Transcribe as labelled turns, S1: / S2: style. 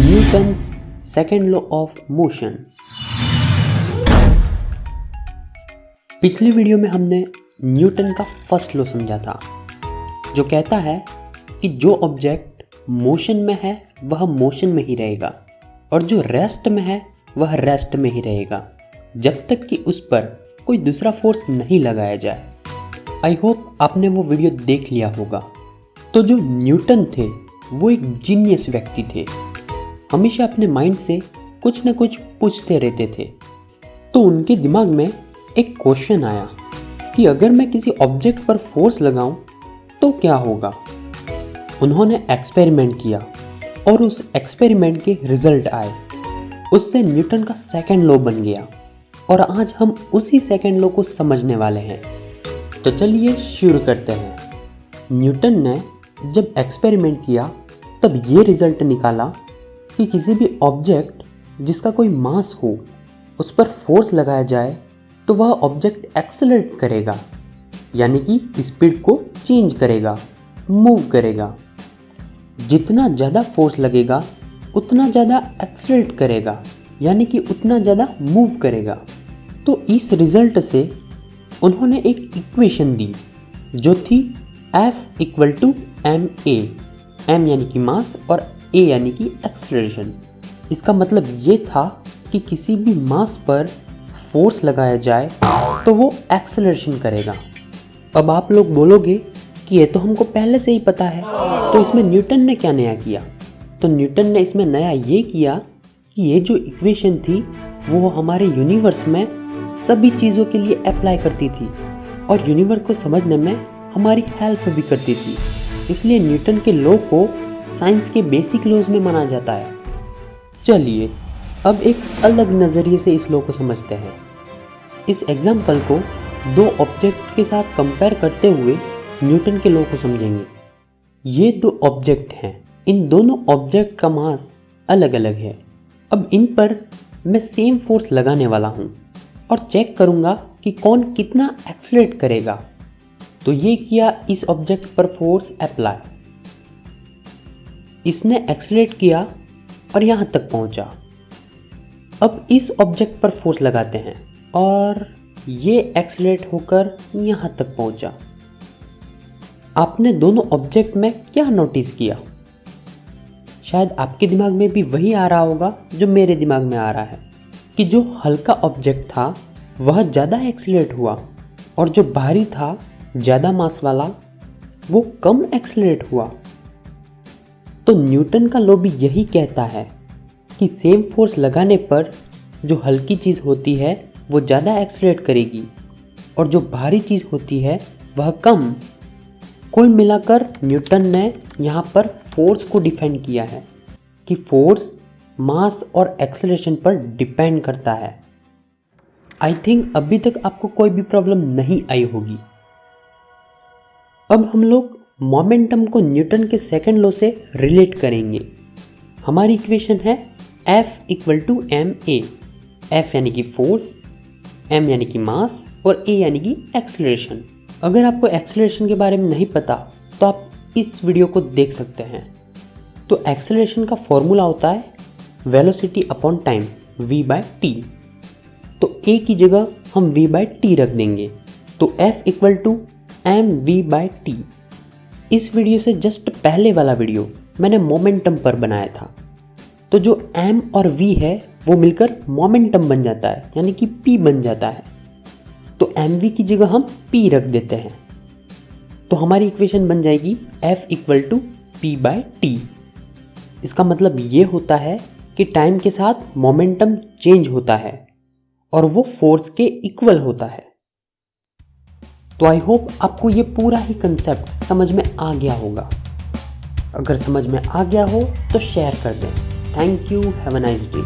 S1: Newton's second law of motion. पिछली video में हमने न्यूटन का फर्स्ट लॉ समझा था, जो कहता है कि जो ऑब्जेक्ट मोशन में है वह मोशन में ही रहेगा और जो रेस्ट में है वह रेस्ट में ही रहेगा जब तक कि उस पर कोई दूसरा फोर्स नहीं लगाया जाए। आई होप आपने वो वीडियो देख लिया होगा। तो जो न्यूटन थे वो एक जीनियस व्यक्ति थे, हमेशा अपने माइंड से कुछ न कुछ पूछते रहते थे। तो उनके दिमाग में एक क्वेश्चन आया कि अगर मैं किसी ऑब्जेक्ट पर फोर्स लगाऊं तो क्या होगा। उन्होंने एक्सपेरिमेंट किया और उस एक्सपेरिमेंट के रिजल्ट आए। उससे न्यूटन का सेकंड लॉ बन गया और आज हम उसी सेकंड लॉ को समझने वाले हैं। तो चलिए शुरू करते हैं। न्यूटन ने जब एक्सपेरिमेंट किया तब ये रिजल्ट निकाला कि किसी भी ऑब्जेक्ट जिसका कोई मास हो उस पर फोर्स लगाया जाए तो वह ऑब्जेक्ट एक्सेलरेट करेगा, यानी कि स्पीड को चेंज करेगा, मूव करेगा। जितना ज़्यादा फोर्स लगेगा उतना ज़्यादा एक्सेलरेट करेगा, यानी कि उतना ज़्यादा मूव करेगा। तो इस रिजल्ट से उन्होंने एक इक्वेशन दी जो थी F = ma, m यानी कि मास और a यानी कि एक्सेलरेशन। इसका मतलब ये था कि किसी भी मास पर फोर्स लगाया जाए तो वो एक्सेलरेशन करेगा। अब आप लोग बोलोगे कि ये तो हमको पहले से ही पता है, तो इसमें न्यूटन ने क्या नया किया। तो न्यूटन ने इसमें नया ये किया कि ये जो इक्वेशन थी वो हमारे यूनिवर्स में सभी चीज़ों के लिए अप्लाई करती थी और यूनिवर्स को समझने में हमारी हेल्प भी करती थी। इसलिए न्यूटन के लॉ को साइंस के बेसिक लॉज में माना जाता है। चलिए अब एक अलग नज़रिए से इस लॉ को समझते हैं। इस एग्जाम्पल को दो ऑब्जेक्ट के साथ कंपेयर करते हुए न्यूटन के लॉ को समझेंगे। ये दो ऑब्जेक्ट हैं, इन दोनों ऑब्जेक्ट का मास अलग अलग है। अब इन पर मैं सेम फोर्स लगाने वाला हूँ और चेक करूँगा कि कौन कितना एक्सेलरेट करेगा। तो ये किया इस ऑब्जेक्ट पर फोर्स अप्लाई, इसने एक्सेलरेट किया और यहाँ तक पहुँचा। अब इस ऑब्जेक्ट पर फोर्स लगाते हैं और ये एक्सेलरेट होकर यहाँ तक पहुँचा। आपने दोनों ऑब्जेक्ट में क्या नोटिस किया? शायद आपके दिमाग में भी वही आ रहा होगा जो मेरे दिमाग में आ रहा है कि जो हल्का ऑब्जेक्ट था वह ज़्यादा एक्सेलरेट हुआ और जो भारी था ज़्यादा मास वाला वो कम एक्सेलरेट हुआ। तो न्यूटन का लॉ भी यही कहता है कि सेम फोर्स लगाने पर जो हल्की चीज़ होती है वो ज़्यादा एक्सेलरेट करेगी और जो भारी चीज़ होती है वह कम। कुल मिलाकर न्यूटन ने यहाँ पर फोर्स को डिफाइन किया है कि फोर्स मास और एक्सेलरेशन पर डिपेंड करता है। आई थिंक अभी तक आपको कोई भी प्रॉब्लम नहीं आई होगी। अब हम लोग मोमेंटम को न्यूटन के सेकंड लॉ से रिलेट करेंगे। हमारी इक्वेशन है F = ma, F यानी कि फोर्स, m यानी कि मास और a यानी कि एक्सेलरेशन। अगर आपको एक्सेलरेशन के बारे में नहीं पता तो आप इस वीडियो को देख सकते हैं। तो एक्सेलरेशन का फॉर्मूला होता है वेलोसिटी अपॉन टाइम, v/t। तो a की जगह हम v/t रख देंगे। तो F = mv/t। इस वीडियो से जस्ट पहले वाला वीडियो मैंने मोमेंटम पर बनाया था। तो जो m और v है वो मिलकर मोमेंटम बन जाता है, यानी कि p बन जाता है। तो mv की जगह हम p रख देते हैं। तो हमारी इक्वेशन बन जाएगी F = p/t। इसका मतलब ये होता है कि टाइम के साथ मोमेंटम चेंज होता है और वो फोर्स के इक्वल होता है। तो आई होप आपको ये पूरा ही कंसेप्ट समझ में आ गया होगा। अगर समझ में आ गया हो तो शेयर कर दें। Thank you, have a nice day.